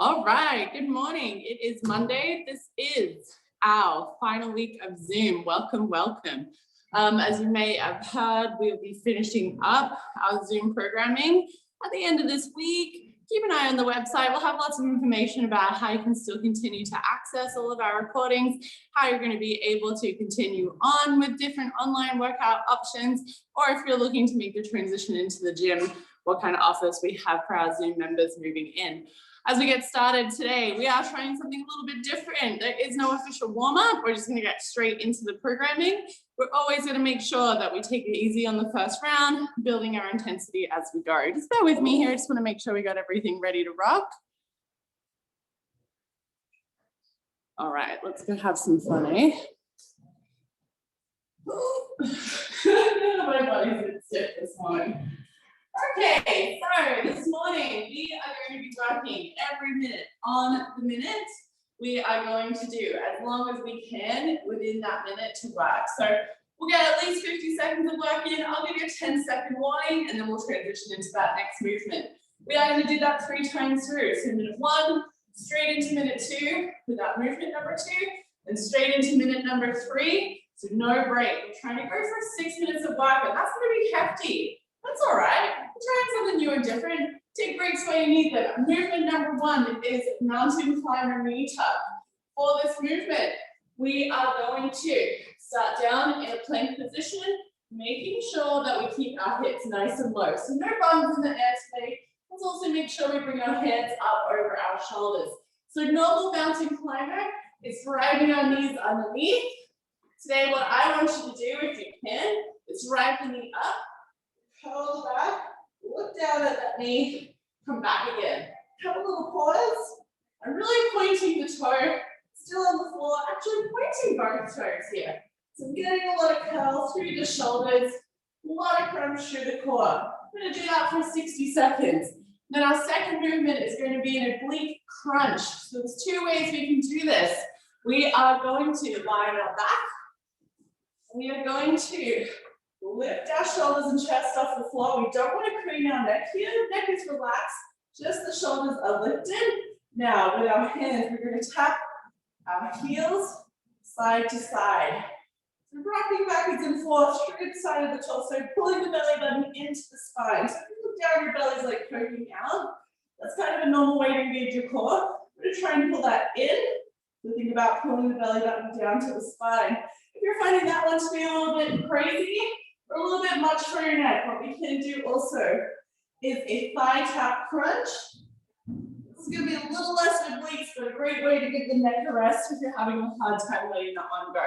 All right, good morning. It is Monday. This is our final week of Zoom. Welcome, welcome. As you may have heard, we'll be finishing up our Zoom programming at the end of this week. Keep an eye on the website. We'll have lots of information about how you can still continue to access all of our recordings, how you're going to be able to continue on with different online workout options, or if you're looking to make the transition into the gym, what kind of offers we have for our Zoom members moving in. As we get started today, we are trying something a little bit different. There is no official warm-up. We're just going to get straight into the programming. We're always going to make sure that we take it easy on the first round, building our intensity as we go. Just bear with me here. I just want to make sure we got everything ready to rock. All right, let's go have some fun, eh? My body's a bit stiff this morning. Okay, so this morning we are going to be working every minute on the minute. We are going to do as long as we can within that minute to work. So we'll get at least 50 seconds of work in. I'll give you a 10-second warning and then we'll transition into that next movement. We are going to do that 3 times through. So minute 1, straight into minute 2 with that movement number 2, and straight into minute number 3. So no break. We're trying to go for 6 minutes of work, but that's going to be hefty. That's all right. We're trying something new and different. Take breaks where you need them. Movement number 1 is mountain climber knee tuck. For this movement, we are going to start down in a plank position, making sure that we keep our hips nice and low. So no bums in the air today. Let's also make sure we bring our hands up over our shoulders. So normal mountain climber is driving our knees underneath. Today, what I want you to do, if you can, is drive the knee up, curl back, look down at that knee, come back again. Have a little pause. I'm really pointing the toe, still on the floor, actually pointing both toes here. So I'm getting a lot of curl through the shoulders, a lot of crunch through the core. I'm going to do that for 60 seconds. Then our second movement is going to be an oblique crunch. So there's 2 ways we can do this. We are going to lie on our back. We are going to lift our shoulders and chest off the floor. We don't want to crane our neck here. The neck is relaxed. Just the shoulders are lifted. Now, with our hands, we're going to tap our heels side to side. So rocking backwards and forth, through the side of the torso, pulling the belly button into the spine. So if you look down, your belly's like poking out. That's kind of a normal way to engage your core. We're going to try and pull that in. So think about pulling the belly button down to the spine. If you're finding that one to be a little bit crazy, or a little bit much for your neck, what we can do also is a thigh tap crunch. This is going to be a little less obliques, but a great way to give the neck a rest if you're having a hard time letting that one go.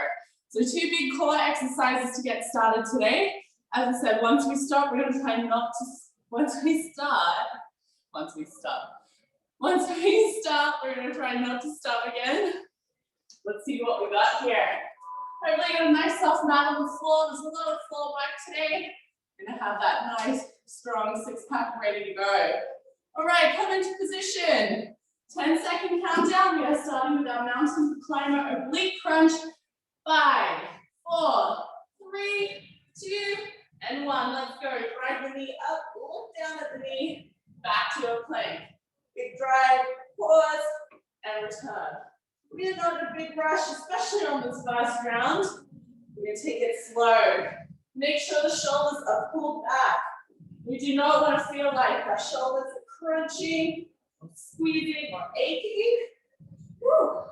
So 2 big core exercises to get started today. As I said, once we start, we're going to try not to, once we start, we're going to try not to stop again. Let's see what we got here. Hopefully you got a nice soft mat on the floor. There's a little floor work today. Gonna have that nice, strong 6-pack ready to go. All right, come into position. 10-second countdown. We are starting with our mountain climber oblique crunch. 5, 4, 3, 2, and 1. Let's go. Drive the knee up, look down at the knee, back to a plank. Big drive, pause, and return. We're not in a big rush, especially on this first round. We're going to take it slow. Make sure the shoulders are pulled back. We do not want to feel like our shoulders are crunching, or squeezing, or aching. Woo.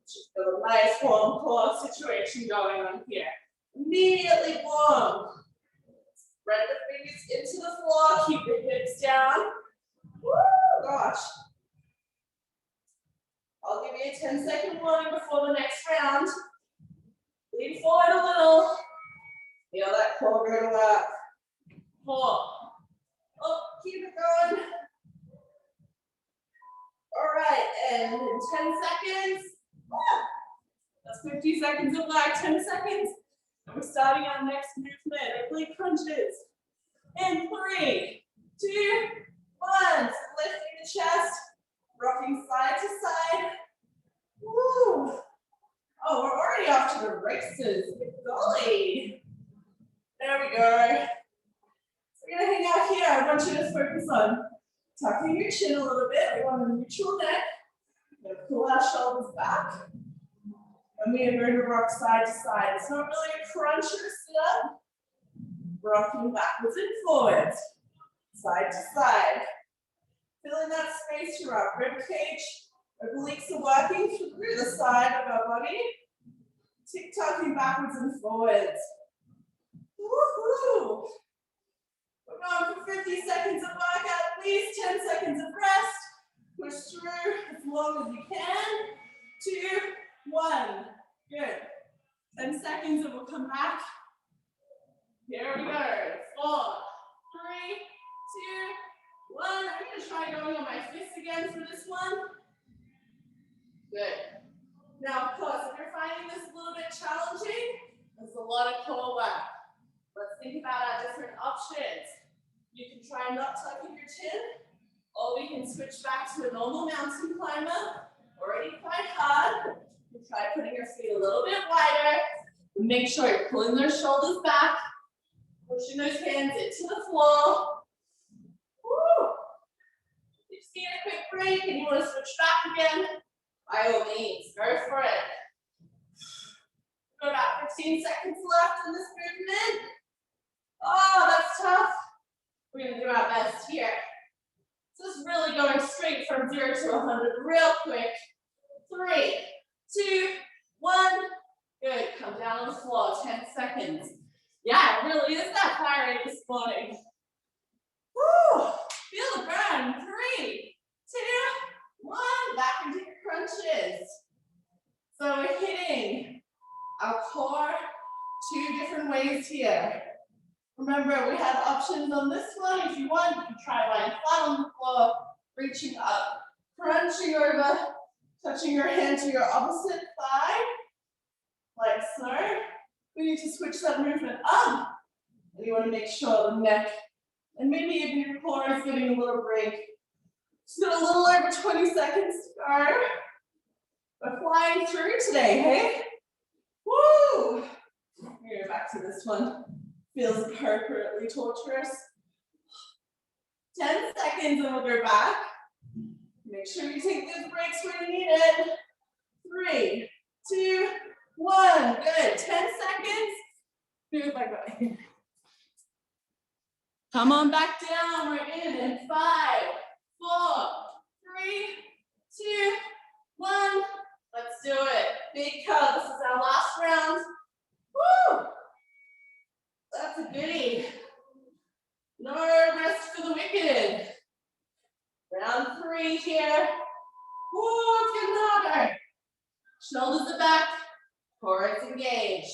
Just got a nice warm core situation going on here. Immediately warm. Spread the fingers into the floor. Keep the hips down. Woo, gosh. I'll give you a 10-second warning before the next round. Lean forward a little. Feel that core go to work. 4. Oh, keep it going. All right, and in 10 seconds. That's 50 seconds of work, 10 seconds. And we're starting our next movement, oblique crunches. In 3, 2, 1. So lifting the chest. Rocking side to side. Woo. Oh, we're already off to the races. Golly. There we go. So we're going to hang out here. I want you to focus on Tucking your chin a little bit. We want a neutral neck. We're gonna pull our shoulders back. And we are going to rock side to side. It's not really a crunch or a sit-up. Rocking backwards and forwards. Side to side. Filling that space through our rib cage. Obliques are working through the side of our body. Tick-tocking backwards and forwards. Woohoo! We're going for 50 seconds of workout, please. 10 seconds of rest. Push through as long as you can. 2, 1. Good. 10 seconds and we'll come back. Here we go. 4, 3, 2, 1. I'm going to try going on my fists again for this one. Good. Now, of course, if you're finding this a little bit challenging, there's a lot of core work. Let's think about our different options. You can try not tucking your chin, or we can switch back to a normal mountain climber. Already quite hard. You try putting your feet a little bit wider. Make sure you're pulling those shoulders back, pushing those hands into the floor. Woo. If you see a quick break and you want to switch back again, by all means, go for it. We've got about 15 seconds left in this movement. Oh, that's tough. We're going to do our best here. So this is really going straight from 0 to 100 real quick. 3, 2, 1. Good. Come down on the floor. 10 seconds. Yeah, it really is that fiery this morning. Woo! Feel the burn. 3, 2, 1. Back into your crunches. So we're hitting our core 2 different ways here. Remember, we have options on this one. If you want, you can try lying flat on the floor, reaching up, crunching over, touching your hand to your opposite thigh, like so. We need to switch that movement up. And you want to make sure the neck and maybe even your core is getting a little break. Just got a little over 20 seconds to go. We're flying through today, hey? Woo! We're go back to this one. Feels appropriately torturous. 10 seconds and we'll go back. Make sure you take those breaks when you need it. 3, 2, 1. Good. 10 seconds. Move my body. Come on back down. We're in 5, 4, 3, 2, 1. Let's do it. Big cut. This is our last round. Woo! That's a goodie. No rest for the wicked. Round 3 here. Woo, it's getting harder. Shoulders are back, core is engaged.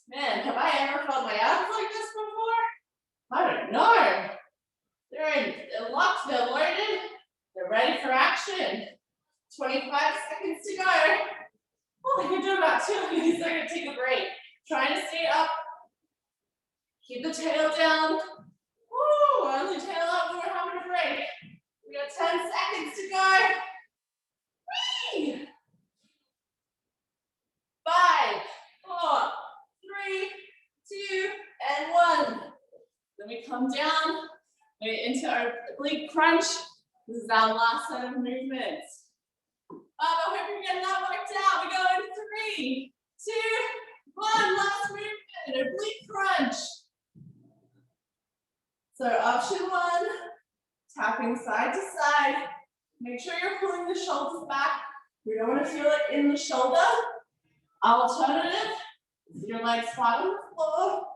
Man, have I ever felt my abs like this before? I don't know. They're locked, they're loaded, they're ready for action. 25 seconds to go. Well, I can do about 2 of these. I'm going to take a break. Trying to stay up. Keep the tail down. Woo, only tail up when we're having a break. We got 10 seconds to go. Whee! 5, 4, 3, 2, and 1. Then we come down into our oblique crunch. This is our last set of movements. I hope you're getting that worked out. We go in 3, 2, 1. Last movement, oblique crunch. So option 1, tapping side to side. Make sure you're pulling the shoulders back. We don't want to feel it in the shoulder. Alternative, your legs flat on the floor.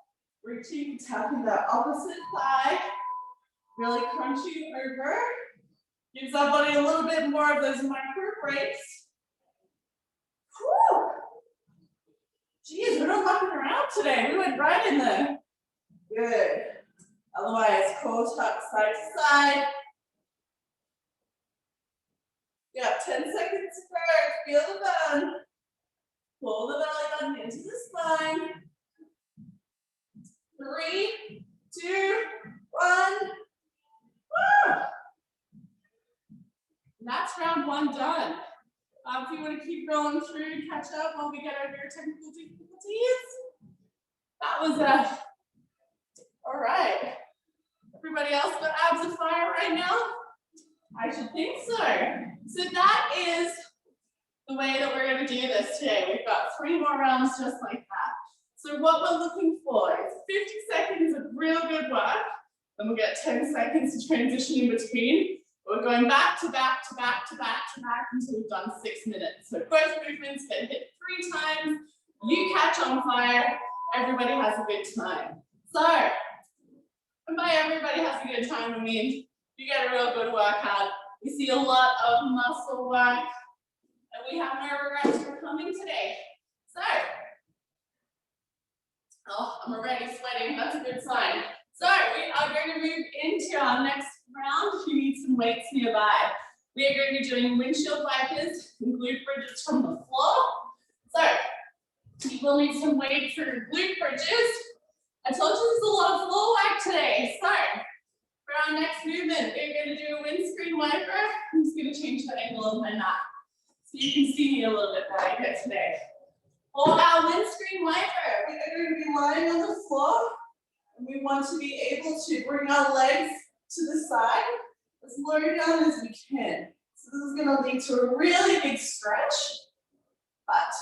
Reaching, tapping that opposite thigh. Really crunching over. Gives our body a little bit more of those micro breaks. Whew. Geez, we're not mucking around today. We went right in there. Good. Otherwise, core tuck side to side. You got 10 seconds to go. Feel the burn. Pull the belly button into the spine. 3, 2, 1. Woo! And that's round 1 done. If you want to keep going through and catch up while we get over your technical difficulties, that was all right. Everybody else got abs of fire right now? I should think so. So that is the way that we're going to do this today. We've got 3 more rounds just like that. So what we're looking for is 50 seconds of real good work. Then we'll get 10 seconds to transition in between. We're going back to back to back to back to back until we've done 6 minutes. So both movements get hit 3 times. You catch on fire. Everybody has a good time. So, and by everybody has a good time, I mean you get a real good workout. We see a lot of muscle work. And we have no regrets for coming today. So, oh, I'm already sweating. That's a good sign. So we are going to move into our next round. If you need some weights nearby, we are going to be doing windshield wipers and glute bridges from the floor. So you will need some weight for your glute bridges. I told you there's a lot of floor work today. So for our next movement, we're going to do a windscreen wiper. I'm just going to change the angle of my mat so you can see me a little bit better here today. For our windscreen wiper, we are going to be lying on the floor. And we want to be able to bring our legs to the side as low down as we can. So this is going to lead to a really big stretch, but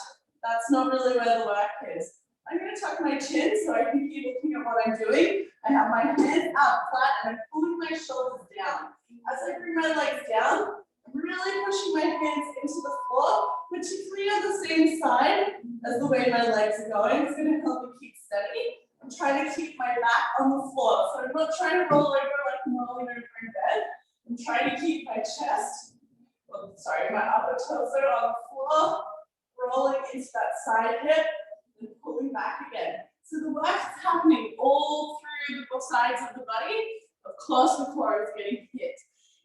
that's not really where the work is. I'm going to tuck my chin so I can keep looking at what I'm doing. I have my hands out flat and I'm pulling my shoulders down. As I bring my legs down, I'm really pushing my hands into the floor, particularly on the same side as the way my legs are going. It's going to help me keep steady. I'm trying to keep my back on the floor. So I'm not trying to roll over like I'm rolling over in bed. I'm trying to keep my chest, my upper torso on the floor, rolling into that side hip and pulling back again. So the work is happening all through the sides of the body. Of course, the core is getting hit.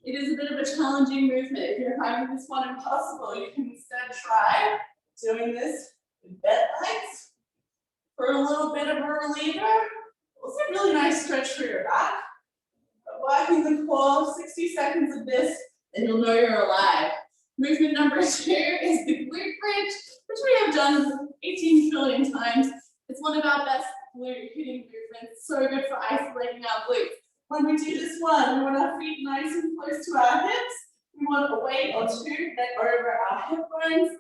It is a bit of a challenging movement. If you're finding this one impossible, you can instead try doing this with bent legs for a little bit of a reliever. Also a really nice stretch for your back. But working the core, 60 seconds of this, and you'll know you're alive. Movement number 2 is the glute bridge, which we have done 18 trillion times. It's one of our best glute hitting movements. So good for isolating our glutes. When we do this one, we want our feet nice and close to our hips. We want a weight or 2 bent over our hip bones.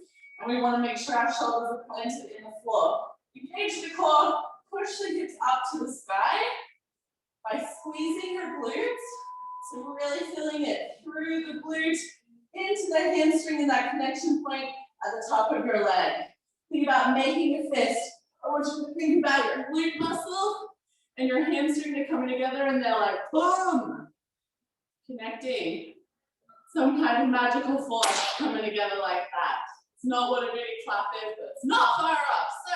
And we want to make sure our shoulders are planted in the floor. Engage the core, push the hips up to the sky by squeezing your glutes. So we're really feeling it through the glute, into the hamstring and that connection point at the top of your leg. Think about making a fist. I want you to think about your glute muscle and your hamstring are coming together and they're like, boom, connecting. Some kind of magical force coming together like that. It's not what a booty clap is, but it's not far off. So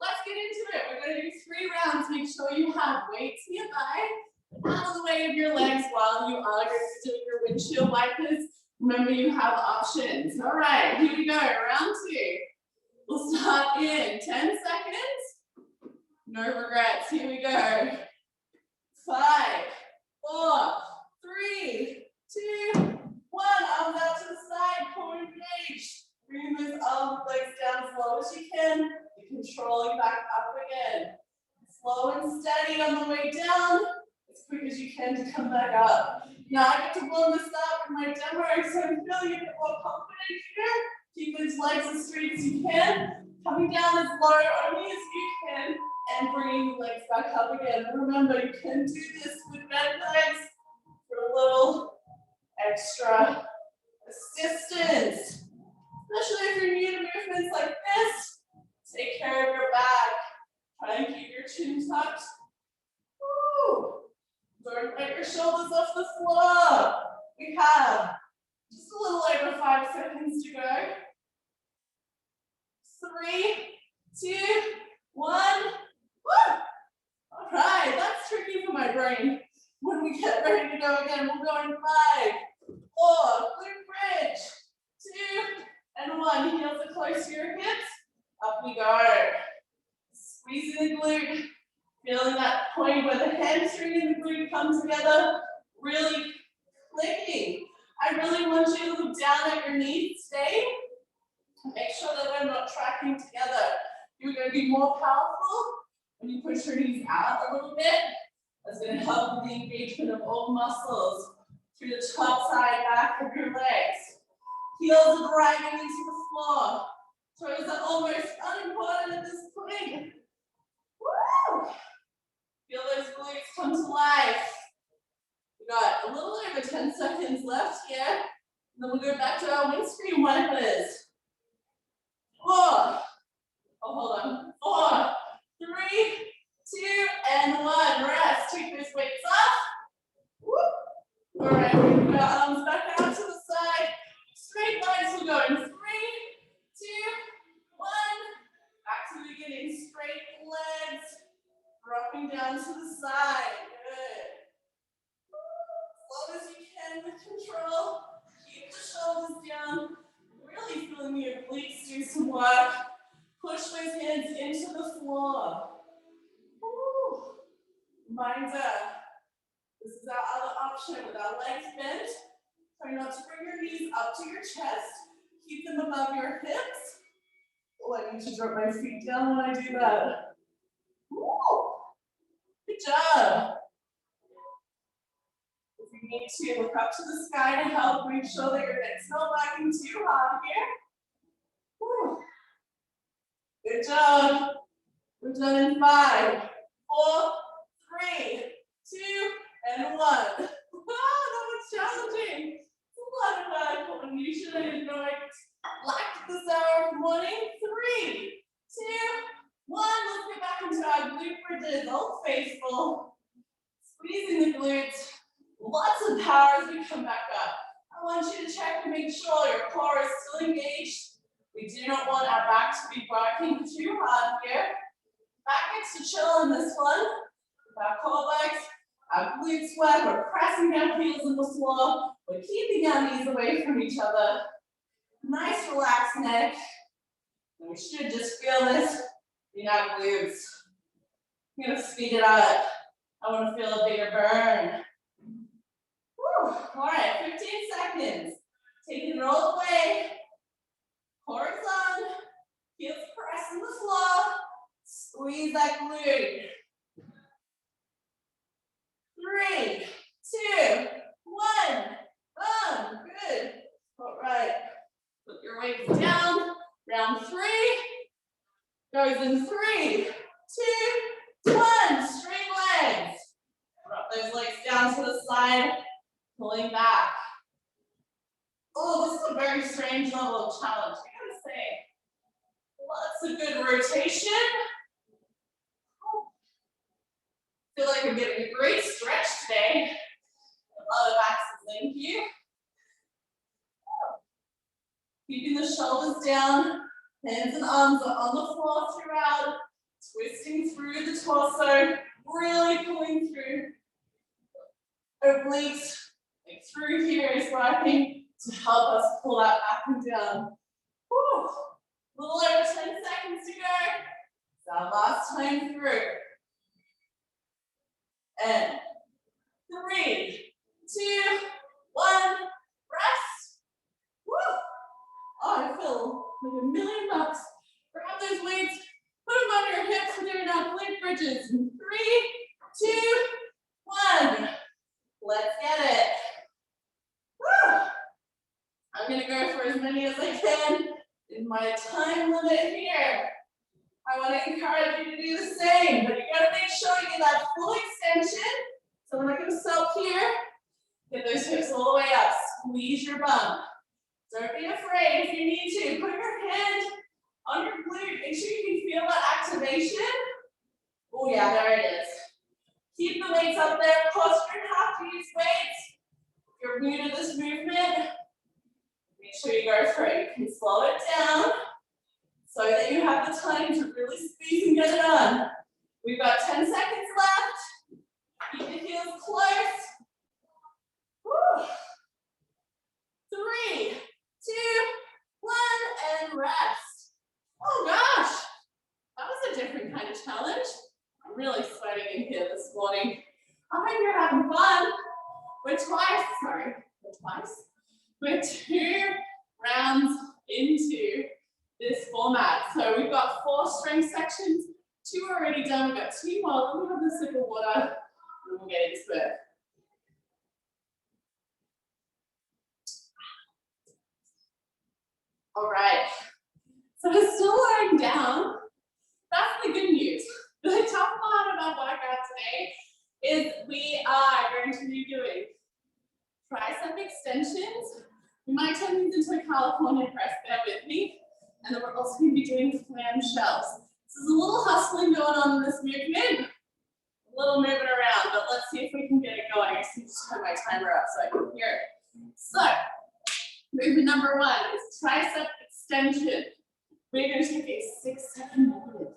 let's get into it. We're going to do 3 rounds. Make sure you have weights nearby, out of the way of your legs while you are going to do your windshield wipers. Remember, you have options. All right, here we go. Round 2. We'll start in 10 seconds. No regrets. Here we go. 5, 4, 3, 2, 1. Arms out to the side. Core engaged. Bring those arms, legs down as low as you can. You're controlling back up again. Slow and steady on the way down. As quick as you can to come back up. Now I get to blow this up in my demo, so I'm feeling a bit more confident here. Keep those legs as straight as you can. Coming down as low only as you can. And bringing the legs back up again. And remember, you can do this with bent legs for a little extra assistance. Especially if you're new to movements like this, take care of your back. Try and keep your chin tucked. Woo. Don't let your shoulders off the floor. We have just a little over 5 seconds to go. 3, 2, 1. Woo. All right, that's tricky for my brain. When we get ready to go again, we'll go in 5, 4, glute bridge, 2, and 1. Heels are close to your hips. Up we go. Squeezing the glute. Feeling that point where the hamstring and the glute come together. Really clicking. I really want you to look down at your knees today. Make sure that we're not tracking together. You're going to be more powerful when you push your knees out a little bit. That's going to help with the engagement of all muscles. through the top side back of your legs. Heels are driving into the floor. Toes are almost unimportant at this point. Woo! Feel those glutes come to life. We've got a little over 10 seconds left here. And then we'll go back to our windscreen wipers. 4. Oh, hold on. 4, 3, 2, and 1. Rest. Take those weights off. Woo! All right, we've got arms back out to the side. Straight lines will go in 3, 2, 1. Back to the beginning. Straight legs. Dropping down to the side. Good. As long as you can with control. Keep the shoulders down. Really feeling your obliques do some work. Push those hands into the floor. Woo. Reminder. This is our other option with our legs bent. Try not to bring your knees up to your chest. Keep them above your hips. Oh, I need to drop my feet down when I do that. Woo. Good job. If you need to, look up to the sky to help. Make sure that your neck's not lagging too hard here. Woo. Good job. We're done in 5, 4, 3, 2, and 1. Wow, that was challenging. It's a lot of work. When you should have know I lacked this hour of morning. 3, 2, 1. Let's get back into our glute bridges. All faithful. Squeezing the glutes. Lots of power as we come back up. I want you to check to make sure your core is still engaged. We do not want our back to be working too hard here. Back gets to chill in this one. With our core legs, our glutes work. We're pressing our heels in the floor. We're keeping our knees away from each other. Nice relaxed neck. And we should just feel this in our glutes. I'm going to speed it up. I want to feel a bigger burn. Whew. All right, 15 seconds. Taking it all the way. Core is on. Heels press in the floor. Squeeze that glute. 3, 2, 1. Good. All right. Put your weights down. Round 3. Goes in 3, 2, 1. Straight legs. Drop those legs down to the side. Pulling back. Oh, this is a very strange level of challenge, I gotta say. Lots of good rotation. Feel like I'm getting a great stretch today. A lot of axes, thank you. Keeping the shoulders down, hands and arms are on the floor throughout, twisting through the torso, really pulling through. Obliques, like through here is working to help us pull that back and down. Whew. A little over 10 seconds to go. It's our last time through. And 3, 2, 1, rest. Woo! Oh, I feel like $1,000,000. Grab those weights, put them on your hips. We're doing our glute bridges. 3, 2, 1. Let's get it. Woo! I'm gonna go for as many as I can in my time limit here. I want to encourage you to do the same, but you gotta make sure you get that full extension. So we're not gonna stop here. Get those hips all the way up. Squeeze your bum. Don't be afraid if you need to. Put your hand on your glute. Make sure you can feel that activation. Oh yeah, there it is. Keep the weights up there. Of course, you don't have to use weights. If you're new to this movement, make sure you go for it. You can slow it down so that you have the time to really squeeze and get it on. We've got 10 seconds left. Keep the heels close. Woo. 3, 2, 1, and rest. Oh gosh, that was a different kind of challenge. I'm really sweating in here this morning. I hope you're having fun. We're 2 rounds into this format. So we've got 4 strength sections, 2 already done. We've got 2 more. Let me have a sip of water and we'll get into it. All right. So we're still lying down. That's the good news. The tough part about workout today is we are going to be doing tricep extensions. We might turn these into a California press, bear with me. And then we're also going to be doing clam shells. So there's a little hustling going on in this movement. A little moving around, but let's see if we can get it going. I just need to turn my timer up so I can hear it. So, movement number one is tricep extension. We're going to take a 6-second negative.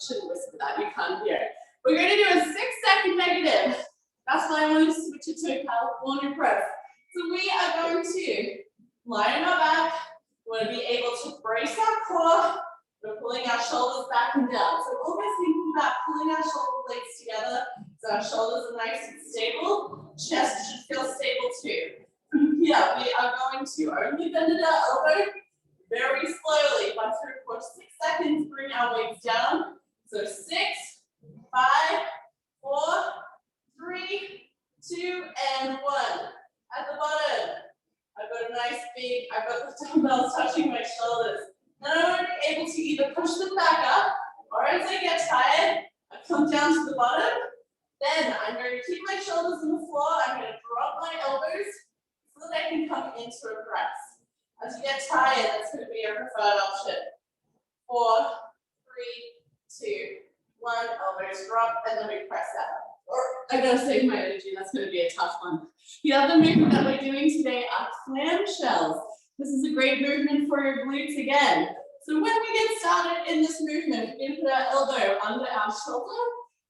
Shouldn't listen to that, you can't hear it. We're going to do a 6-second negative. That's why I want to switch it to a California press. So we are going to lie on our back. We want to be able to brace our core. We're pulling our shoulders back and down. So always thinking about pulling our shoulder blades together so our shoulders are nice and stable. Chest should feel stable too. From here, we are going to only bend at our elbow very slowly. Once we for 6 seconds, bring our weights down. So 6, 5, 4, 3, 2, and 1. At the bottom, I've got a nice big, I've got the dumbbells touching my shoulders. Then I'm going to be able to either push them back up, or as I get tired, I come down to the bottom. Then I'm going to keep my shoulders on the floor. I'm going to drop my elbows so that I can come into a press. As you get tired, that's going to be your preferred option. 4, 3, 2, 1. Elbows drop, and then we press out. Or I gotta save my energy. That's going to be a tough one. The other movement that we're doing today are clam shells. This is a great movement for your glutes again. So when we get started in this movement, we put our elbow under our shoulder.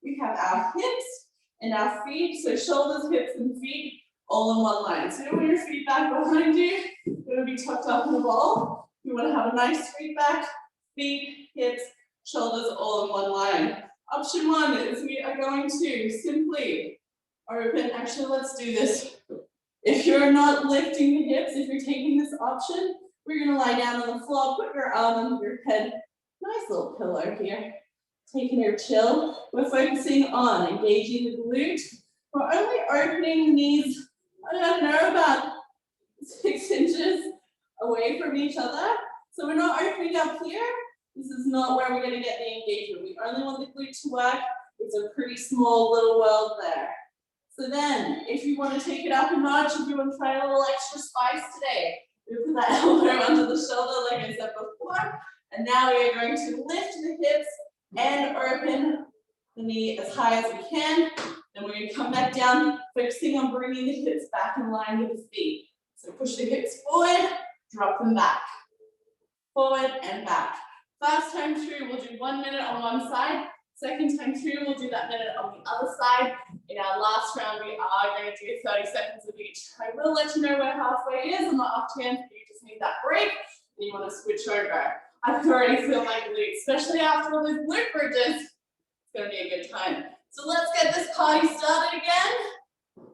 We have our hips and our feet. So shoulders, hips, and feet all in one line. So you don't want your feet back behind you. You want to be tucked up in a ball. You want to have a nice straight back, feet, hips, shoulders all in one line. Option one is we are going to simply open. Actually, let's do this. If you're not lifting the hips, if you're taking this option, we're going to lie down on the floor, put your arm under your head. Nice little pillow here. Taking your chill. We're focusing on engaging the glute. We're only opening these, I don't know, about 6 inches away from each other. So we're not opening up here. This is not where we're going to get the engagement. We only want the glute to work. It's a pretty small little world there. So then, if you want to take it up a notch, if you want to try a little extra spice today, we put that elbow under the shoulder like I said before. And now we are going to lift the hips and open the knee as high as we can. Then we're going to come back down, focusing on bringing the hips back in line with the feet. So push the hips forward, drop them back. Forward and back. First time through, we'll do 1 minute on one side. Second time through, we'll do that minute on the other side. In our last round, we are going to do 30 seconds of each. I will let you know where halfway is on the off chance that you just need that break and you want to switch over. I can already feel my glutes, especially after all those glute bridges. It's going to be a good time. So let's get this party started again.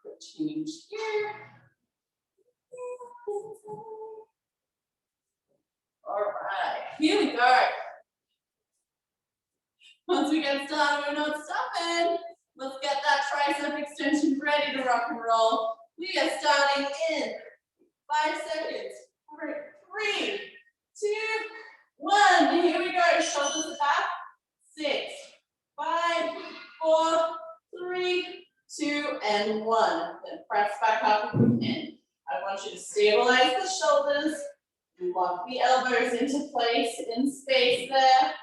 Quick change here. All right, here we go. Once we get started, we're not stopping. Let's get that tricep extension ready to rock and roll. We are starting in 5 seconds. 3, 2, 1. Here we go. Shoulders back. 6, 5, 4, 3, 2, and 1. Then press back up if you can. I want you to stabilize the shoulders. Lock the elbows into place in space there.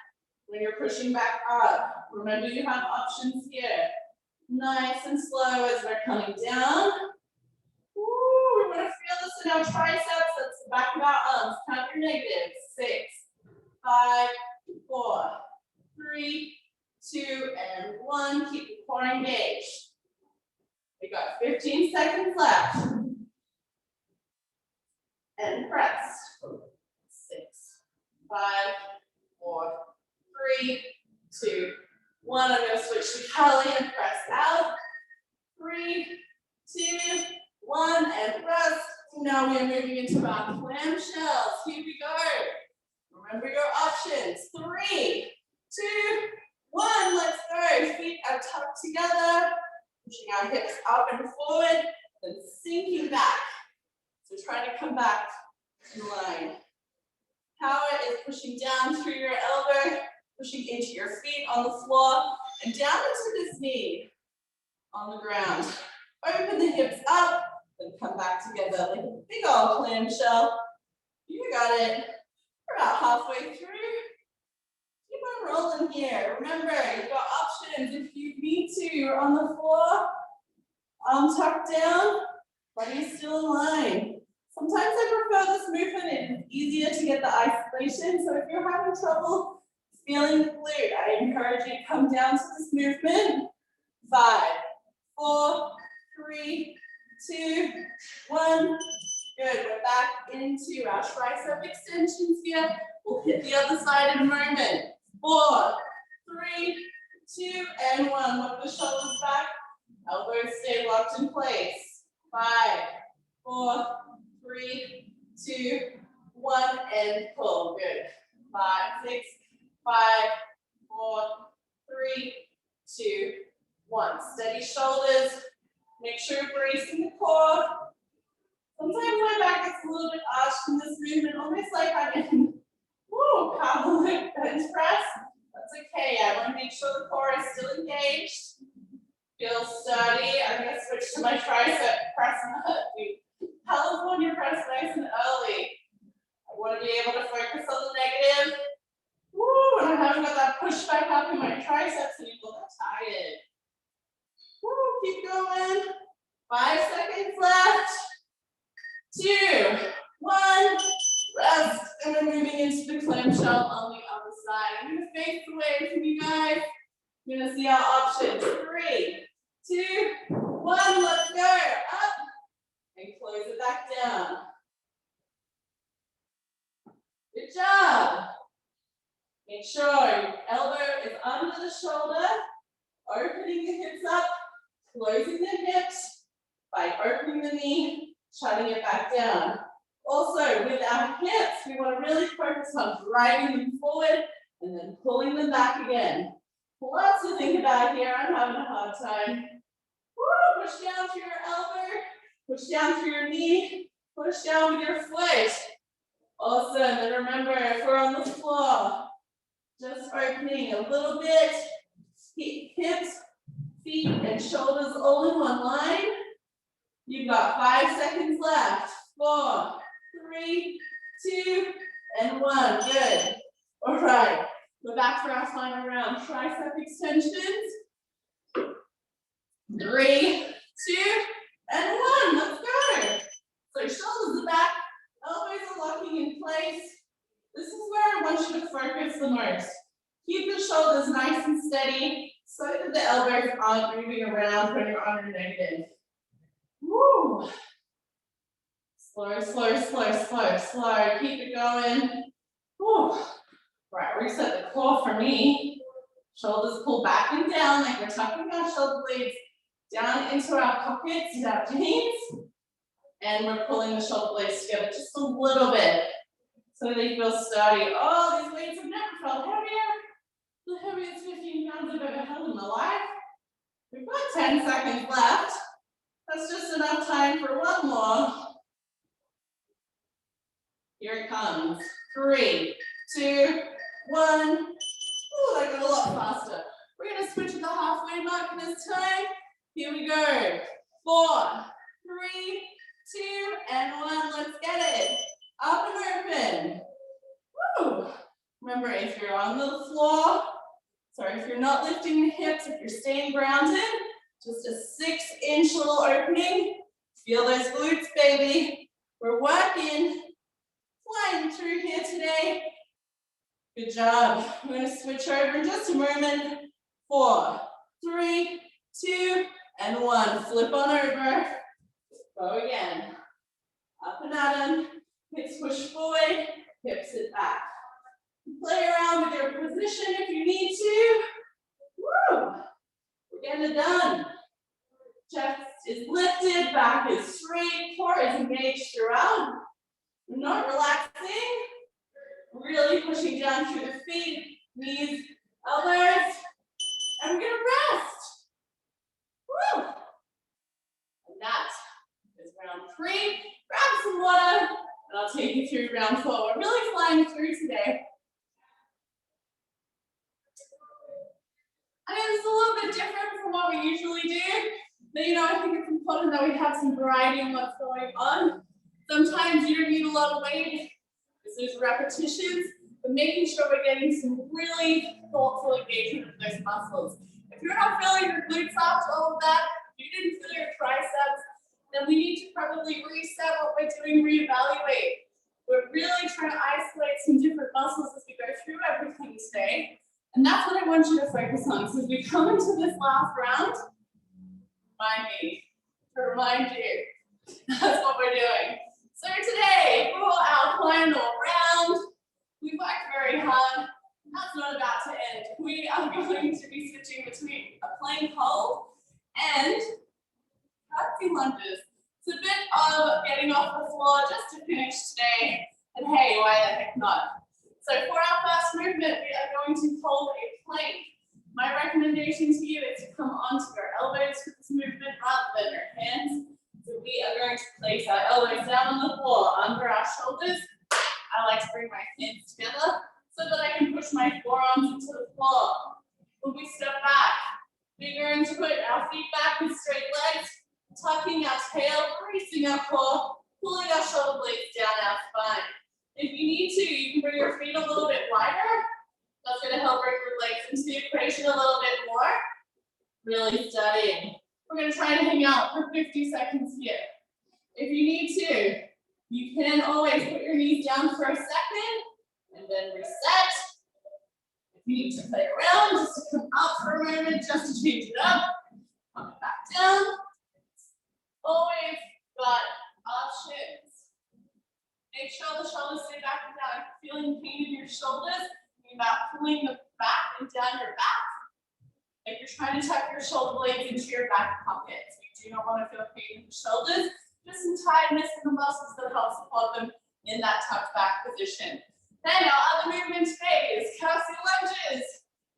When you're pushing back up, remember you have options here. Nice and slow as we're coming down. Ooh, we want to feel this in our triceps. That's the back of our arms. Count your negatives. 6, 5, 4, 3, 2, and 1. Keep the core engaged. We got 15 seconds left. And press. 6, 5, 4, 3, 2, 1. I'm going to switch to Kelly and press out. 3, 2, 1, and rest. Now we are moving into our clam shells. Here we go. Remember your options. 3, 2, 1. Let's go. Feet are tucked together. Pushing our hips up and forward, then sinking back. So try to come back in line. Power is pushing down through your elbow, pushing into your feet on the floor, and down into this knee on the ground. Open the hips up, then come back together like a big old clam shell. You got it. We're about halfway through. Keep on rolling here. Remember, you've got options if you need to. You're on the floor, arm tucked down, body still in line. Sometimes I prefer this movement. It's easier to get the isolation. So if you're having trouble feeling the glute, I encourage you to come down to this movement. 5, 4, 3, 2, 1. Good. We're back into our tricep extensions here. We'll hit the other side in a moment. 4, 3, 2, and 1. Look the shoulders back. Elbows stay locked in place. 5, 4, 3, 2, 1, and pull. Good. 5, 6, 5, 4, 3, 2, 1. Steady shoulders. Make sure you're bracing the core. Sometimes my back gets a little bit arched in this movement, almost like I'm in power lift bench press. That's okay. I want to make sure the core is still engaged. Feel sturdy. I'm going to switch to my tricep press and hook. Tell us when you press nice and early. I want to be able to focus on the negative. Woo, and I haven't got that push back up in my triceps anymore. I'm tired. Woo, keep going. 5 seconds left. 2, 1. Rest. And we're moving into the clamshell on the other side. I'm going to face away from you guys. You're going to see our options. 3, 2, 1. Let's go. Up. And close it back down. Good job. Make sure your elbow is under the shoulder, opening the hips up, closing the hips by opening the knee, shutting it back down. Also, with our hips, we want to really focus on driving them forward and then pulling them back again. Lots to think about here. I'm having a hard time. Woo, push down through your elbow, push down through your knee, push down with your foot. Awesome. And remember, if we're on the floor, just opening a little bit, hips, feet, and shoulders all in one line. You've got 5 seconds left. 4, 3, 2, and 1. Good. All right. We're back for our final round. Tricep extensions. 3, 2, and 1. Let's go. So shoulders are back. Elbows are locking in place. This is where I want you to focus the most. Keep the shoulders nice and steady so that the elbows aren't moving around when you're on a negative. Woo. Slow, slow, slow, slow, slow. Keep it going. Woo. Right, reset the core for me. Shoulders pull back and down like we're tucking our shoulder blades down into our pockets and our jeans. And we're pulling the shoulder blades together just a little bit so they feel sturdy. Oh, these weights have never felt heavier. The heaviest 15 pounds I've ever held in my life. We've got 10 seconds left. That's just enough time for one more. Here it comes. 3, 2, 1. Ooh, that got a lot faster. We're going to switch to the halfway mark this time. Here we go. 4, 3, 2, and 1. Let's get it. Up and open. Woo. Remember, if you're on the floor, if you're not lifting the hips, if you're staying grounded, just a 6-inch little opening. Feel those glutes, baby. We're working. Flying through here today. Good job. We're going to switch over in just a moment. 4, 3, 2, and 1. Flip on over. Go again. Up and at 'em. Hips push forward. Hips sit back. Play around with your position if you need to. Woo! We're getting it done. Chest is lifted, back is straight, core is engaged throughout. We're not relaxing. Really pushing down through the feet, knees, elbows. And we're gonna rest. Woo! And that is round 3. Grab some water, and I'll I'll take you through round 4. We're really flying through today. I mean, it's a little bit different from what we usually do. But you know, I think it's important that we have some variety in what's going on. Sometimes you don't need a lot of weight, because there's repetitions, but making sure we're getting some really thoughtful engagement of those muscles. If you're not feeling your glutes after all of that, if you didn't feel your triceps, then we need to probably reset what we're doing, reevaluate. We're really trying to isolate some different muscles as we go through everything today. And that's what I want you to focus on. So as we come into this last round, remind me to remind you, that's what we're doing. So today, for our final round, we worked very hard. That's not about to end. We are going to be switching between a plank hold and Cassie lunges. It's a bit of getting off the floor just to finish today. And hey, why the heck not? So for our first movement, we are going to hold a plank. My recommendation to you is to come onto your elbows for this movement rather than your hands. So we are going to place our elbows down on the floor under our shoulders. I like to bring my hands together so that I can push my forearms into the floor. When we step back, we're going to put our feet back with straight legs, tucking our tail, bracing our core, pulling our shoulder blades down our spine. If you need to, you can bring your feet a little bit wider. That's going to help bring your legs into the equation a little bit more. Really studying. We're going to try to hang out for 50 seconds here. If you need to, you can always put your knees down for a second and then reset. If you need to play around, just to come up for a moment, just to change it up. Come back down. Always got options. Make sure the shoulders stay back and down. If you're feeling pain in your shoulders, think about pulling the back and down your back. Like you're trying to tuck your shoulder blades into your back pockets. You do not want to feel pain in the shoulders, just some tiredness in the muscles that help support them in that tucked back position. Then our other movement today is Cassie lunges.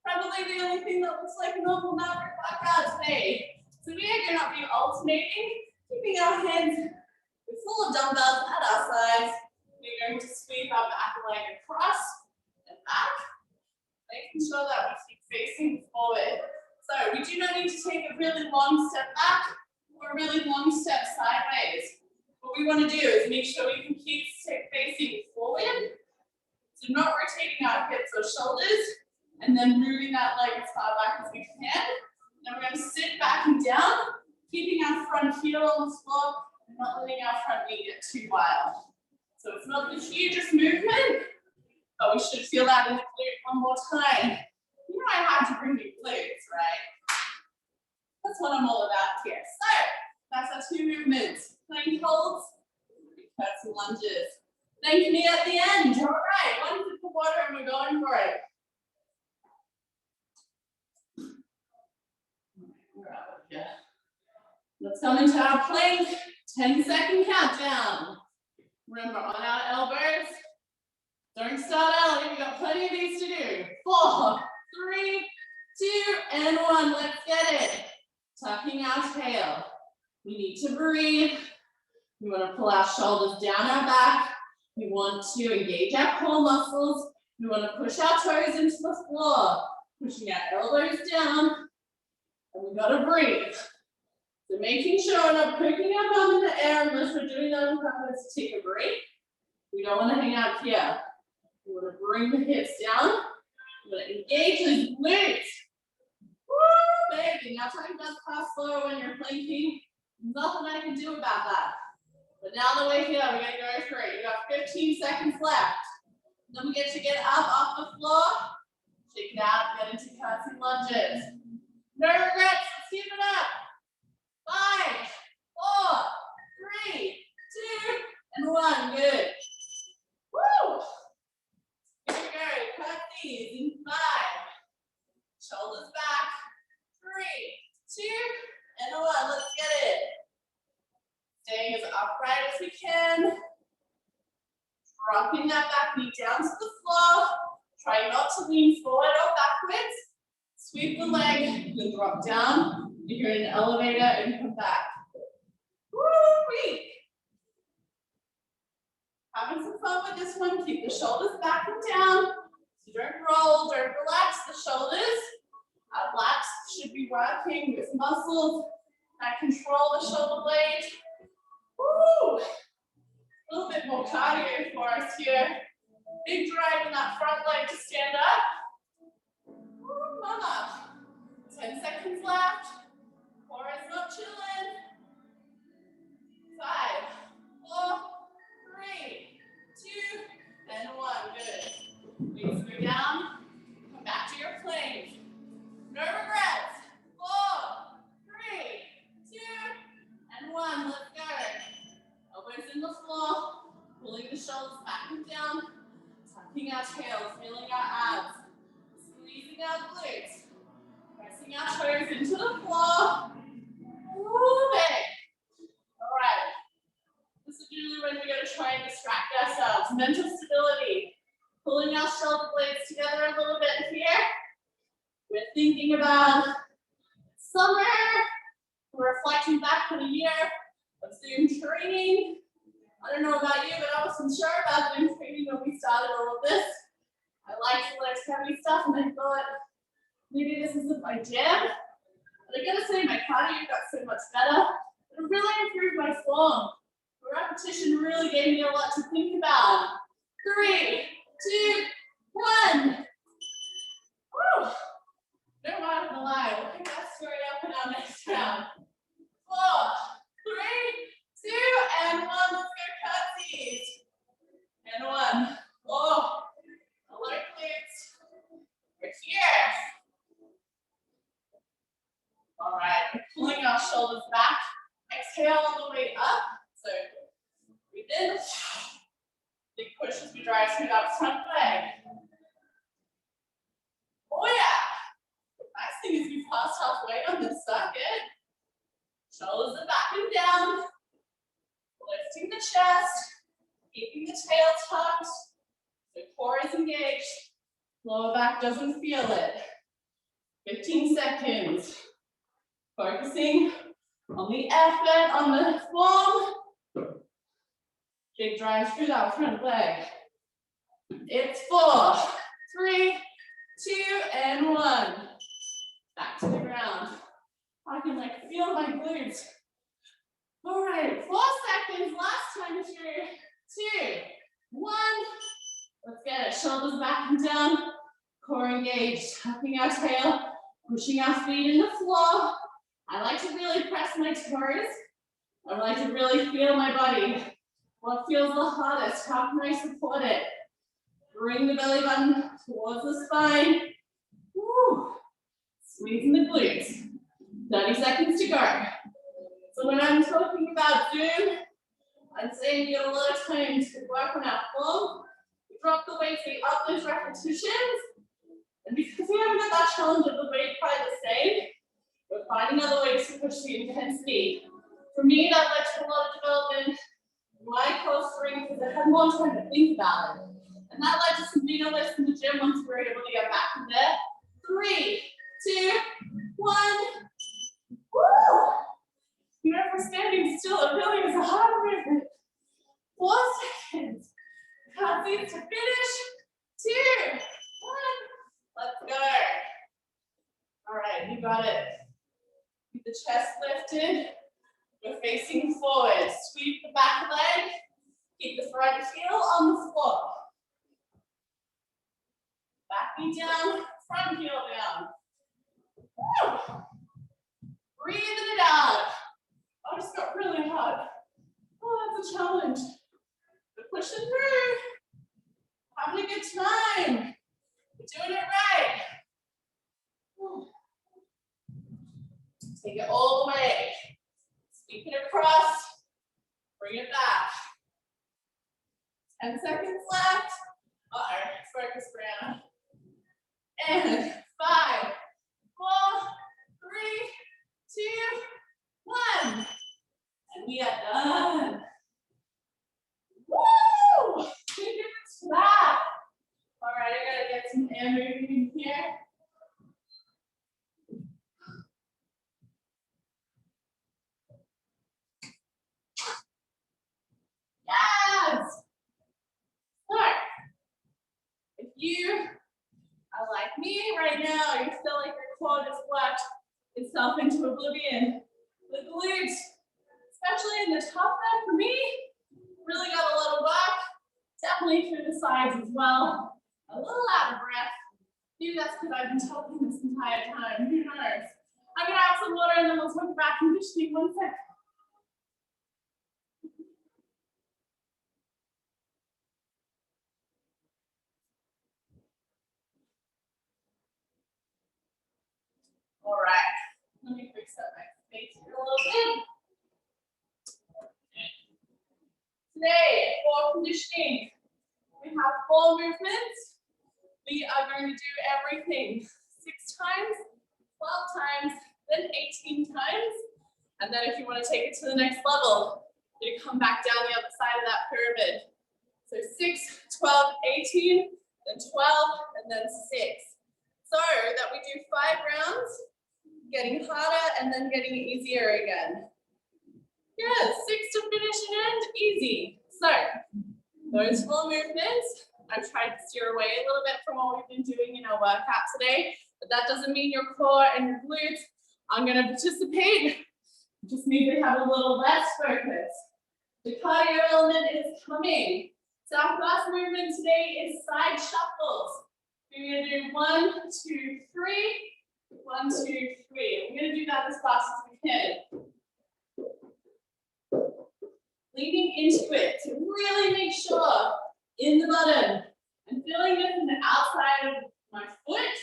Probably the only thing that looks like a normal mountain workout today. So we are going to be alternating, keeping our hands full of dumbbells at our sides. We're going to sweep our back leg across and back, making sure that we keep facing forward. So we do not need to take a really long step back or a really long step sideways. What we want to do is make sure we can keep facing forward. So not rotating our hips or shoulders, and then moving that leg as far back as we can. Then we're going to sit back and down, keeping our front heel on the floor, and not letting our front knee get too wild. So it's not the hugest movement, but we should feel that in the glute one more time. You know I have to bring you glutes, right? That's what I'm all about here. So that's our 2 movements. Plank holds, Cassie lunges. Thank me at the end. All right, 1 sip of water and we're going for it. We're out of here. Let's come into our plank. 10-second countdown. Remember, on our elbows. Don't start early. We've got plenty of these to do. 4, 3, 2, and 1. Let's get it. Tucking our tail. We need to breathe. We want to pull our shoulders down our back. We want to engage our core muscles. We want to push our toes into the floor. Pushing our elbows down. And we've got to breathe. So making sure we're not poking our bum in the air unless we're doing that on purpose to take a break. We don't want to hang out here. We want to bring the hips down. We want to engage those glutes. Woo, baby. Now time does pass slow when you're planking. Nothing I can do about that. But now that we're here, we're going to go for it. You got 15 seconds left. Then we get to get up off the floor. Shake it out, get into Cassie lunges. No regrets, let's keep it up. 5, 4, 3, 2, and 1. Good. Woo! Here we go. Cassies in 5. Shoulders back. 3, 2, and 1. Let's get it. Staying as upright as we can. Dropping that back knee down to the floor. Try not to lean forward or backwards. Sweep the leg, then drop down. If you're in an elevator, and come back. Woo-wee. Having some fun with this one. Keep the shoulders back and down. So don't roll, don't relax the shoulders. Our lats should be working with muscles that control the shoulder blade. Woo! A little bit more cardio for us here. Big drive in that front leg to stand up. Woo, mama. 10 seconds left. Core is not chilling. 5, 4, 3, 2, and 1. Good. Please go down. Come back to your plank. No regrets. 4, 3, 2, and 1. Let's go. Elbows in the floor. Pulling the shoulders back and down. Tucking our tails. Feeling our abs. Squeezing our glutes. Pressing our toes into the floor. Moving. All right. This is usually when we're going to try and distract ourselves. Mental stability. Pulling our shoulder blades together a little bit here. We're thinking about summer. We're reflecting back on a year of Zoom training. I don't know about you, but I wasn't sure about Zoom training when we started all of this. I like to lift heavy stuff, and I thought maybe this isn't my jam. But I gotta say, my cardio got so much better. It really improved my form. The repetition really gave me a lot to think about. 3, 2, 1. Woo! No more than a lie. We'll pick that story up in our next round. 4, 3, 2, and 1. Let's go cutsies. And 1. Oh, alert glutes. We're here. All right, we're pulling our shoulders back. Exhale all the way up. So breathe in. Big push as we drive through that front leg. Oh yeah. The nice thing is we've passed halfway on this circuit. Shoulders are back and down. Lifting the chest. Keeping the tail tucked. The core is engaged. Lower back doesn't feel it. 15 seconds. Focusing on the effort, on the form. Big drive through that front leg. It's 4, 3, 2, and 1. Back to the ground. I can feel my glutes. All right, 4 seconds. Last time through. 2, 1. Let's get it. Shoulders back and down. Core engaged. Tucking our tail. Pushing our feet in the floor. I like to really press my toes. I like to really feel my body. What feels the hardest? How can I support it? Bring the belly button towards the spine. Woo. Squeezing the glutes. 30 seconds to go. So when I'm talking about Zoom, I'm saying we got a lot of time to work on our form. We drop the weights, we up those repetitions. And because we haven't got that challenge of the weight quite the same, we're finding other ways to push the intensity. For me, that led to a lot of development in my core strength because I had more time to think about it. And that led to some meter lifts in the gym once we were able to get back in there. 3, 2, 1. Woo! You know, if we're standing still, it really is a hard movement. 4 seconds. Cutsies to finish. 2, 1. Let's go. All right, you got it. Keep the chest lifted. We're facing forward. Sweep the back leg. Keep the front heel on the floor. Back knee down, front heel down. Woo! Breathing it out. Oh, it just got really hot. Oh, that's a challenge. We're pushing through. Having a good time. We're doing it right. Woo. Take it all the way. Sweep it across. Bring it back. 10 seconds left. Uh-oh, focus, Brianna. And 5, 4, 3, 2, 1. And we are done. Woo! Good difference to that. All right, I gotta get some air moving in here. Yes! me right now, you feel like your core just worked itself into oblivion. The glutes, especially in the top there for me, really got a lot of work. Definitely through the sides as well. A little out of breath. Maybe that's because I've been talking this entire time. Who knows? I'm gonna have some water and then we'll talk about conditioning. One sec. All right. Let me fix up my space here a little bit. Today, for conditioning, we have 4 movements. We are going to do everything 6 times, 12 times, then 18 times. And then if you want to take it to the next level, you come back down the other side of that pyramid. So 6, 12, 18, then 12, and then 6. So that we do 5 rounds, getting harder and then getting easier again. Yeah, 6 to finish and end, easy. So those 4 movements, I've tried to steer away a little bit from what we've been doing in our workout today, but that doesn't mean your core and your glutes aren't going to participate. You just need to have a little less focus. The cardio element is coming. So our first movement today is side shuffles. We're going to do 1, 2, 3, 1, 2, 3. We're going to do that as fast as we can. Leaning into it to really make sure in the bottom. I'm feeling this in the outside of my foot.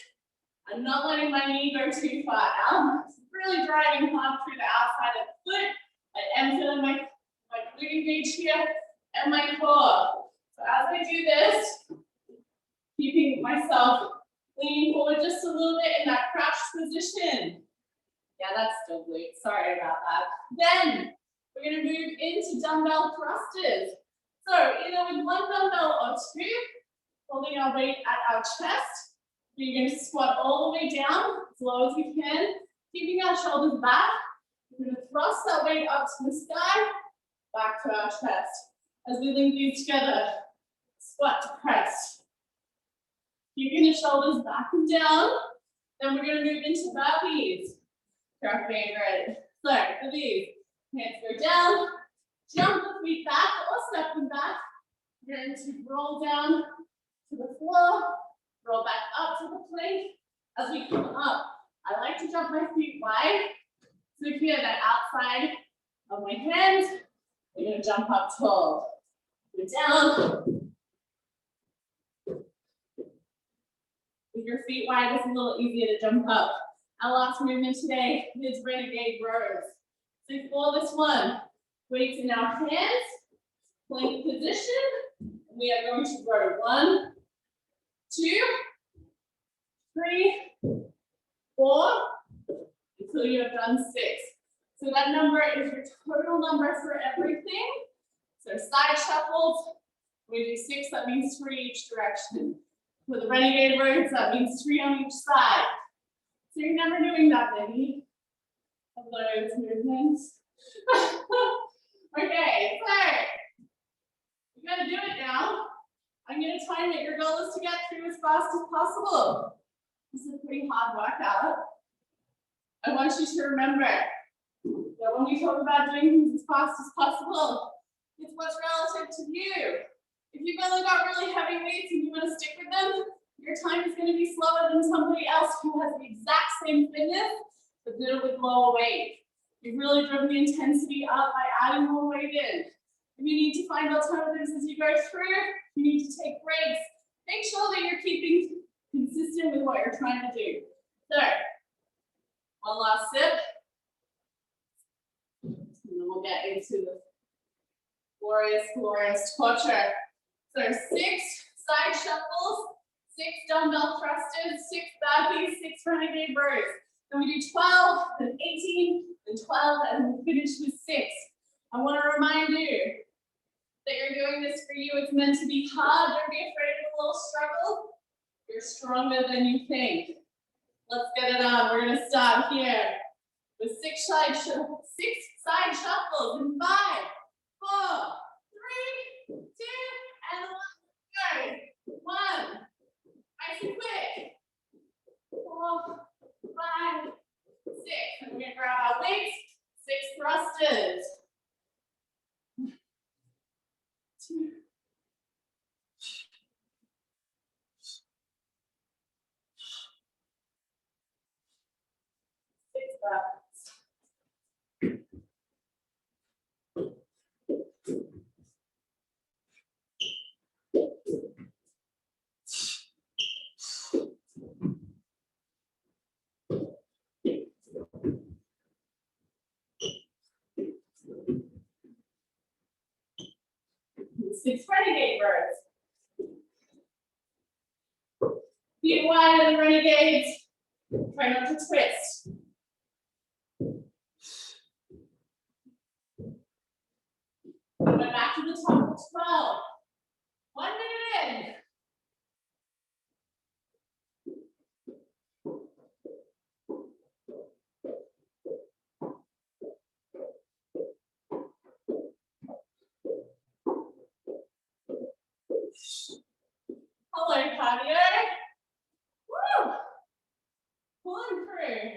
I'm not letting my knee go too far out. It's really driving hard through the outside of the foot. I am feeling my glute engage here and my core. So as I do this, keeping myself leaning forward just a little bit in that crouched position. Yeah, that's still glute. Sorry about that. Then we're going to move into dumbbell thrusters. So either with 1 dumbbell or 2, holding our weight at our chest. We're going to squat all the way down as low as we can, keeping our shoulders back. We're going to thrust that weight up to the sky, back to our chest. As we link these together, squat to press. Keeping the shoulders back and down. Then we're going to move into burpees. Our favorite. So for these, hands go down, jump the feet back or step them back. You're going to roll down to the floor, roll back up to the plank. As we come up, I like to jump my feet wide. So here, that outside of my hands, you're going to jump up tall. Go down. With your feet wide, it's a little easier to jump up. Our last movement today is Renegade Rows. So for this one, weights in our hands, plank position. We are going to row 1, 2, 3, 4, until you have done 6. So that number is your total number for everything. So side shuffles, we do 6, that means 3 each direction. For the Renegade Rows, that means 3 on each side. So you're never doing that many of those movements. Okay, so you gotta do it now. I'm gonna time it. Your goal is to get through as fast as possible. This is a pretty hard workout. I want you to remember that when we talk about doing things as fast as possible, it's what's relative to you. If you've only got really heavy weights and you want to stick with them, your time is going to be slower than somebody else who has the exact same fitness, but did it with lower weight. You've really driven the intensity up by adding more weight in. If you need to find alternatives as you go through, you need to take breaks. Make sure that you're keeping consistent with what you're trying to do. So, one last sip. And then we'll get into the glorious torture. So 6 side shuffles, 6 dumbbell thrusters, 6 burpees, 6 Renegade Rows. Then we do 12, then 18, then 12, and we finish with 6. I want to remind you that you're doing this for you. It's meant to be hard. Don't be afraid of a little struggle. You're stronger than you think. Let's get it on. We're going to start here with 6 side shuffles in 5, 4, 3, 2, and 1. Go. 1. Nice and quick. 6 renegade rows. Feet wide of the renegades. Try not to twist. Going back to the top of 12. 1 minute in. Hello, cardio. Woo! Pulling through.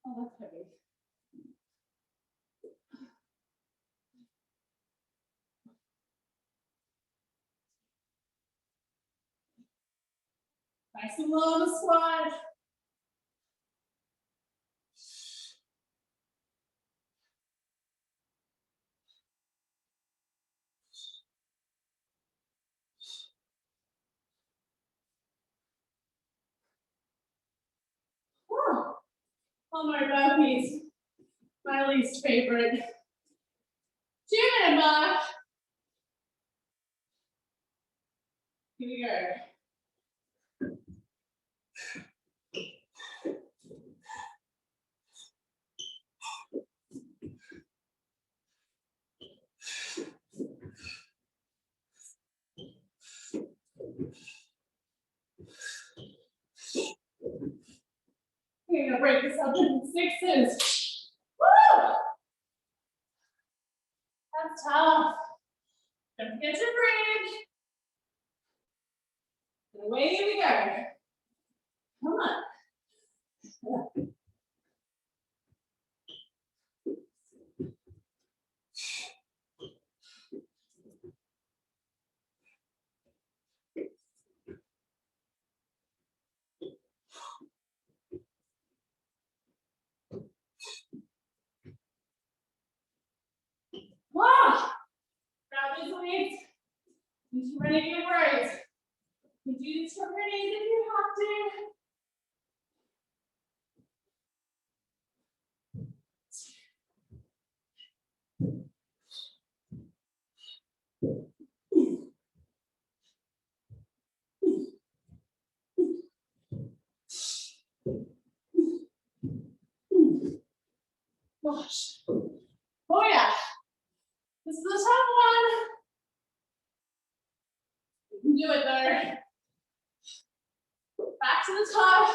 Oh, that's heavy. Nice and low on the squat. Oh my burpees, my least favorite. 2-minute mark. Here we go. We're gonna break this up into 6s. Woo! That's tough. Don't forget to breathe. And away we go. Come on. Wow! Grab these weights. Use your renegade rows. You do this for grenades if you have to. Gosh. Oh yeah. This is a tough one. You can do it though. Back to the top.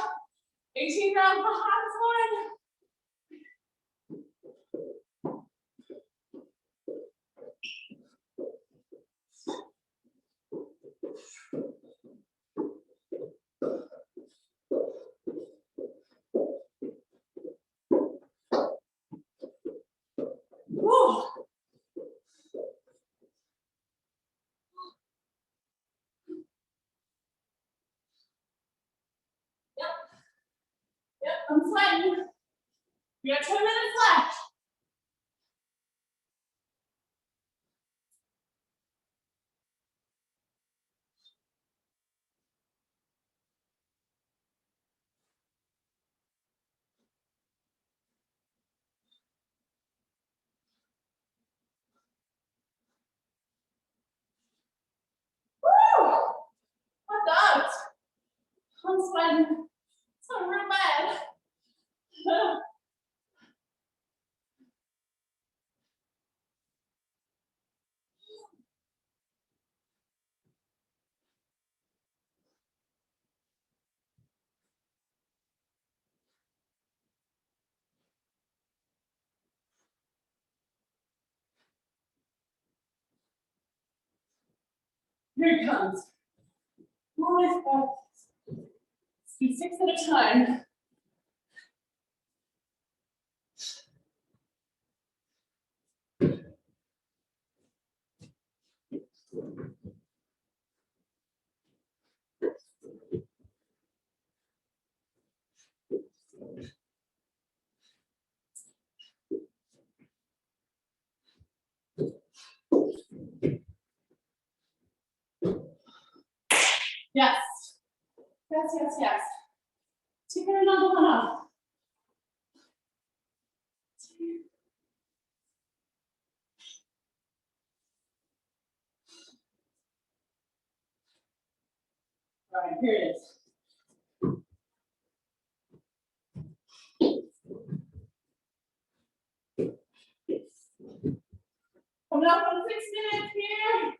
18 rounds for hardest one. Woo. Yep, I'm sweating. We got 2 minutes left. Woo! Hot dogs. I'm sweating. So real bad. Here it comes. Always fast. Let's do 6 at a time. Yes. Yes, yes, yes. Taking another one up. 2, right, here it is. Coming up on 6 minutes here.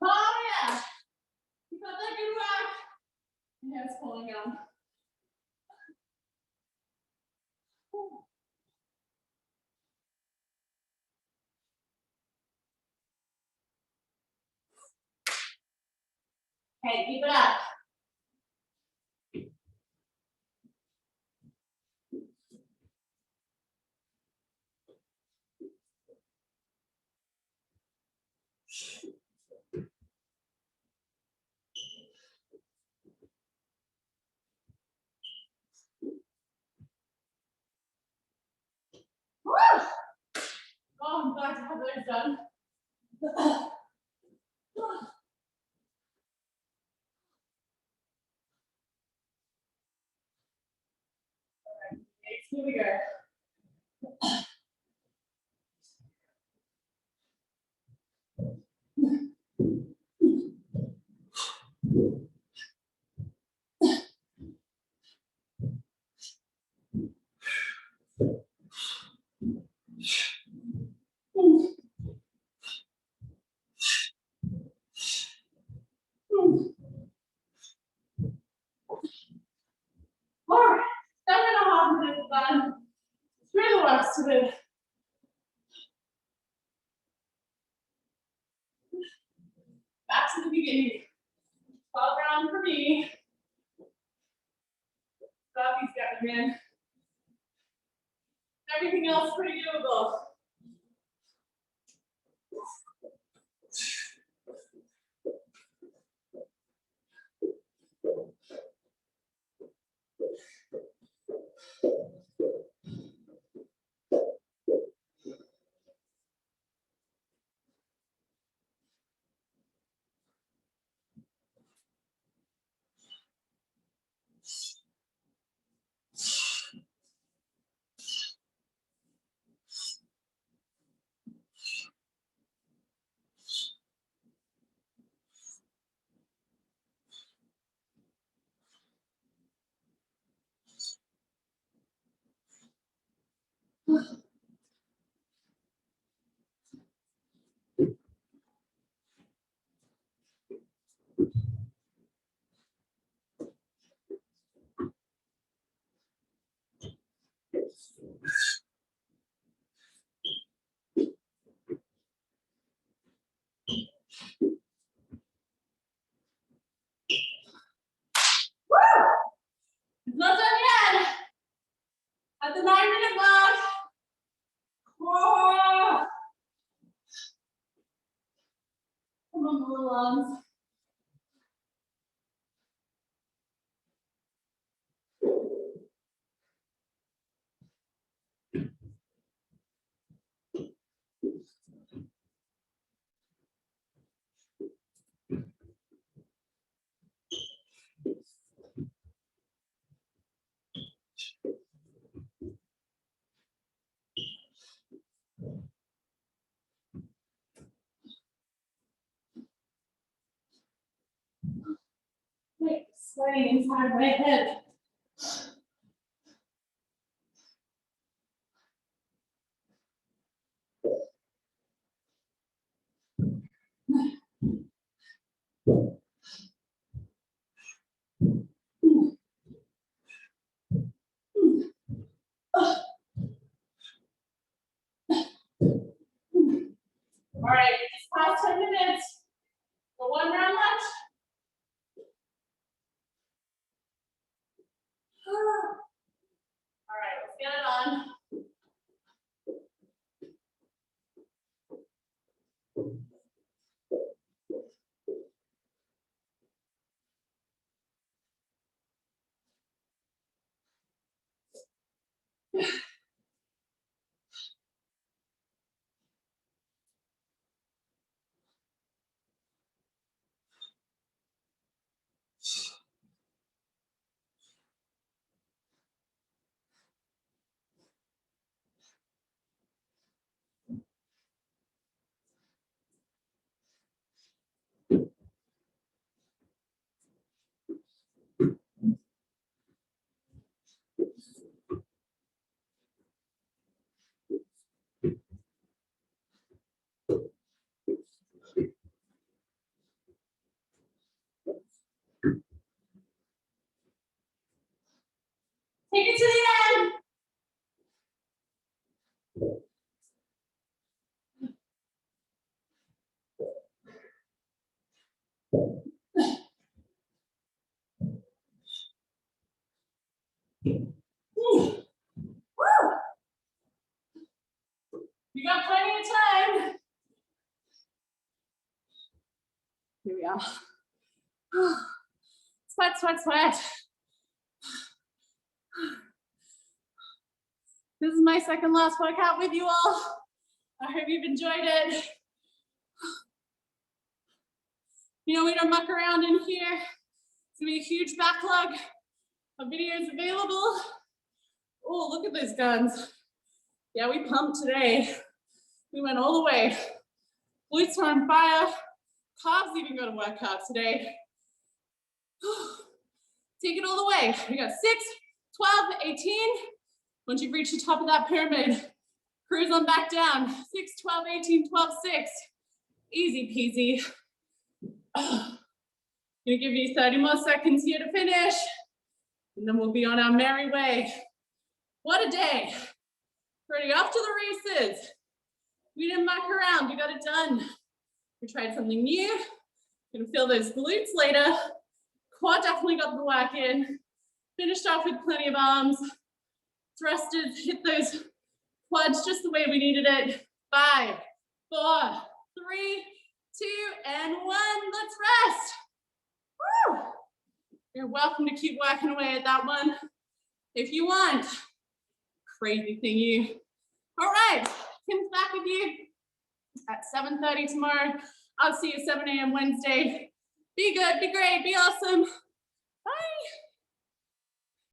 Oh yeah. You got that good work. Yeah, it's pulling on. Okay, keep it up. Woo! Oh, I'm glad to have those done. Here we go. All right, 7.5 minutes done. Through the rest of it. Back to the beginning. 12 round for me. Bobby's got me, man. Everything else pretty doable. It's not done yet. At the 9-minute mark. Whoa. Come on, little arms. Wait, sweating inside my head. All right, just past 10 minutes. For one round left. All right, let's get it on. Woo. You got plenty of time. Here we are. Sweat, sweat, sweat. This is my second last workout with you all. I hope you've enjoyed it. You know, we don't muck around in here. It's gonna be a huge backlog of videos available. Oh, look at those guns. Yeah, we pumped today. We went all the way. Glutes are on fire. Calves even got a workout today. Take it all the way. We got 6, 12, 18. Once you've reached the top of that pyramid, cruise on back down. 6, 12, 18, 12, 6. Easy peasy. Gonna give you 30 more seconds here to finish, and then we'll be on our merry way. What a day. Ready off to the races. We didn't muck around, we got it done. We tried something new. Gonna feel those glutes later. Quad definitely got the work in. Finished off with plenty of arms. Thrusted, hit those quads just the way we needed it. 5, 4, 3, 2, and 1. Let's rest. Woo! You're welcome to keep working away at that one if you want. Crazy thing, you. All right, Kim's back with you at 7:30 tomorrow. I'll see you 7 a.m. Wednesday. Be good, be great, be awesome. Bye.